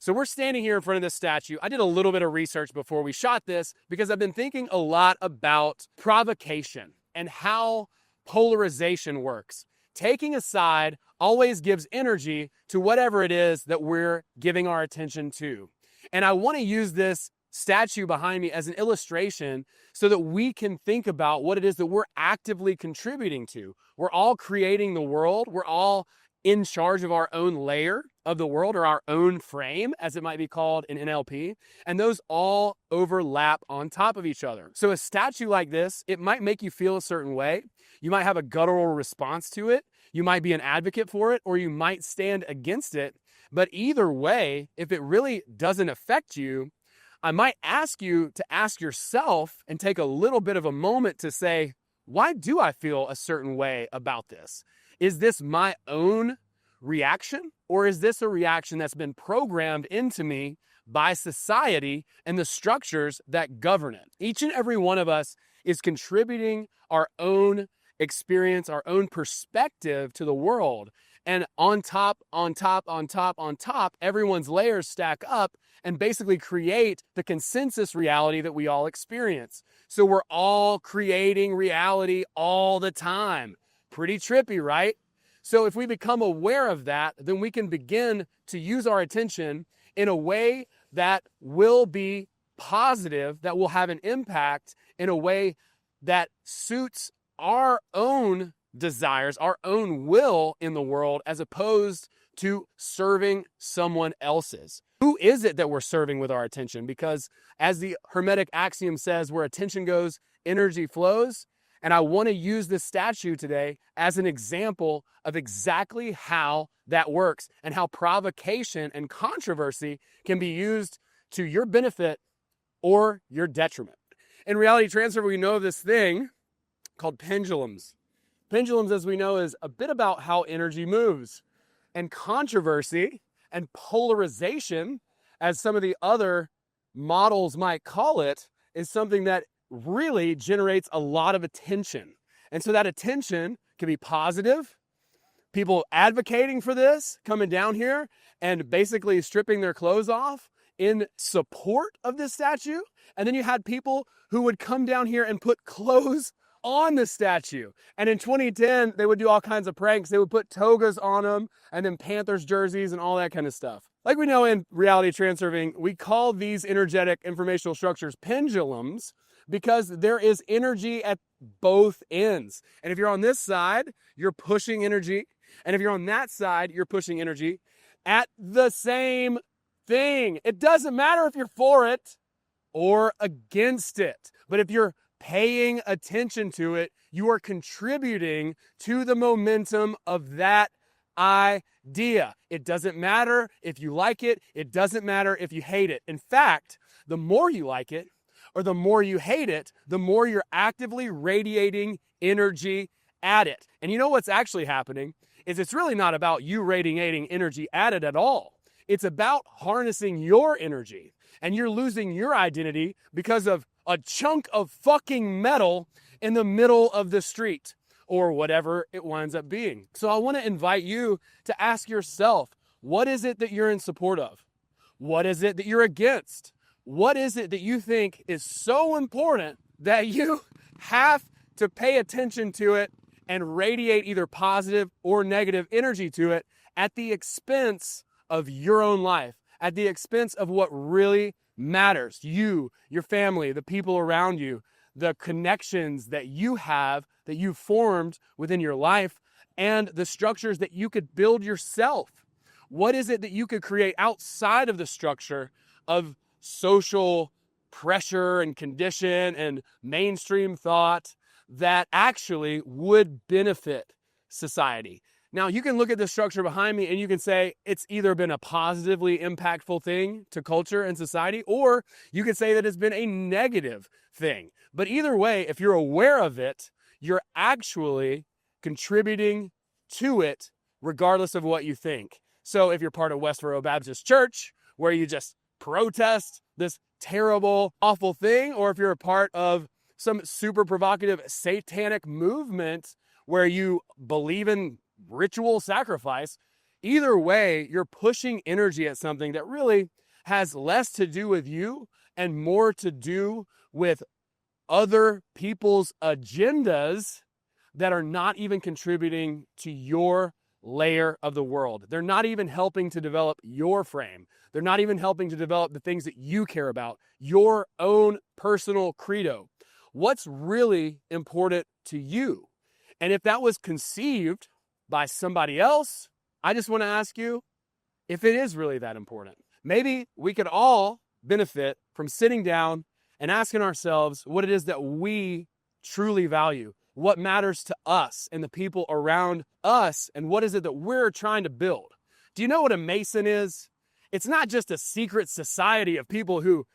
So we're standing here in front of this statue. I did a little bit of research before we shot this because I've been thinking a lot about provocation and how polarization works. Taking a side always gives energy to whatever it is that we're giving our attention to. And I want to use this statue behind me as an illustration so that we can think about what it is that we're actively contributing to. We're all creating the world. We're all in charge of our own layer of the world, or our own frame, as it might be called in NLP. And those all overlap on top of each other. So a statue like this, it might make you feel a certain way. You might have a guttural response to it. You might be an advocate for it, or you might stand against it. But either way, if it really doesn't affect you, I might ask you to ask yourself and take a little bit of a moment to say, why do I feel a certain way about this? Is this my own reaction, or is this a reaction that's been programmed into me by society and the structures that govern it? Each and every one of us is contributing our own experience, our own perspective to the world. And on top, everyone's layers stack up and basically create the consensus reality that we all experience. So we're all creating reality all the time. Pretty trippy, right? So if we become aware of that, then we can begin to use our attention in a way that will be positive, that will have an impact in a way that suits our own desires, our own will in the world, as opposed to serving someone else's. Who is it that we're serving with our attention? Because as the Hermetic axiom says, where attention goes, energy flows. And I want to use this statue today as an example of exactly how that works and how provocation and controversy can be used to your benefit or your detriment. In Reality Transurfing, we know of this thing called pendulums. Pendulums, as we know, is a bit about how energy moves. And controversy and polarization, as some of the other models might call it, is something that really generates a lot of attention. And so that attention can be positive. People advocating for this, coming down here and basically stripping their clothes off in support of this statue. And then you had people who would come down here and put clothes on the statue. And in 2010, they would do all kinds of pranks. They would put togas on them and then Panthers jerseys and all that kind of stuff. Like we know in Reality Transurfing, we call these energetic informational structures pendulums because there is energy at both ends. And if you're on this side, you're pushing energy. And if you're on that side, you're pushing energy at the same thing. It doesn't matter if you're for it or against it. But if you're paying attention to it, you are contributing to the momentum of that idea. It doesn't matter if you like it. It doesn't matter if you hate it. In fact, the more you like it or the more you hate it, the more you're actively radiating energy at it. And you know what's actually happening is it's really not about you radiating energy at it at all. It's about harnessing your energy, and you're losing your identity because of a chunk of fucking metal in the middle of the street or whatever it winds up being. So I want to invite you to ask yourself, what is it that you're in support of? What is it that you're against? What is it that you think is so important that you have to pay attention to it and radiate either positive or negative energy to it at the expense of your own life, at the expense of what really matters? You, your family, the people around you, the connections that you have, that you've formed within your life, and the structures that you could build yourself. What is it that you could create outside of the structure of social pressure and condition and mainstream thought that actually would benefit society? Now, you can look at the structure behind me and you can say it's either been a positively impactful thing to culture and society, or you could say that it's been a negative thing. But either way, if you're aware of it, you're actually contributing to it regardless of what you think. So if you're part of Westboro Baptist Church, where you just protest this terrible, awful thing, or if you're a part of some super provocative satanic movement where you believe in ritual sacrifice, Either way, you're pushing energy at something that really has less to do with you and more to do with other people's agendas that are not even contributing to your layer of the world. They're not even helping to develop your frame. They're not even helping to develop the things that you care about, your own personal credo. What's really important to you? And if that was conceived by somebody else, I just want to ask you if it is really that important. Maybe we could all benefit from sitting down and asking ourselves what it is that we truly value, what matters to us and the people around us, and what is it that we're trying to build. Do you know what a Mason is? It's not just a secret society of people who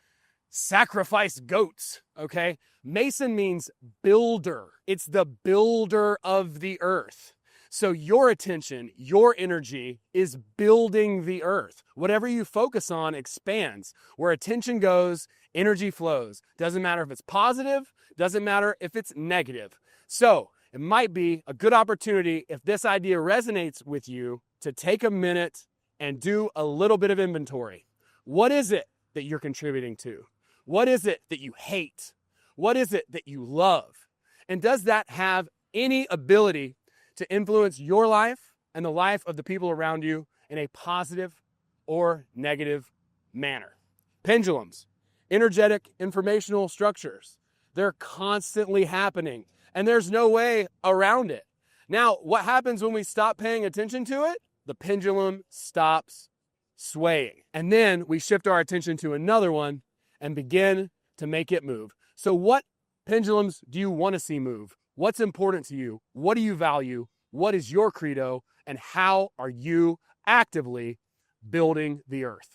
sacrifice goats, okay? Mason means builder. It's the builder of the earth. So your attention, your energy is building the earth. Whatever you focus on expands. Where attention goes, energy flows. Doesn't matter if it's positive, doesn't matter if it's negative. So it might be a good opportunity, if this idea resonates with you, to take a minute and do a little bit of inventory. What is it that you're contributing to? What is it that you hate? What is it that you love? And does that have any ability to influence your life and the life of the people around you in a positive or negative manner? Pendulums, energetic informational structures, they're constantly happening, and there's no way around it. Now, what happens when we stop paying attention to it? The pendulum stops swaying. And then we shift our attention to another one and begin to make it move. So what pendulums do you want to see move? What's important to you? What do you value? What is your credo? And how are you actively building the earth?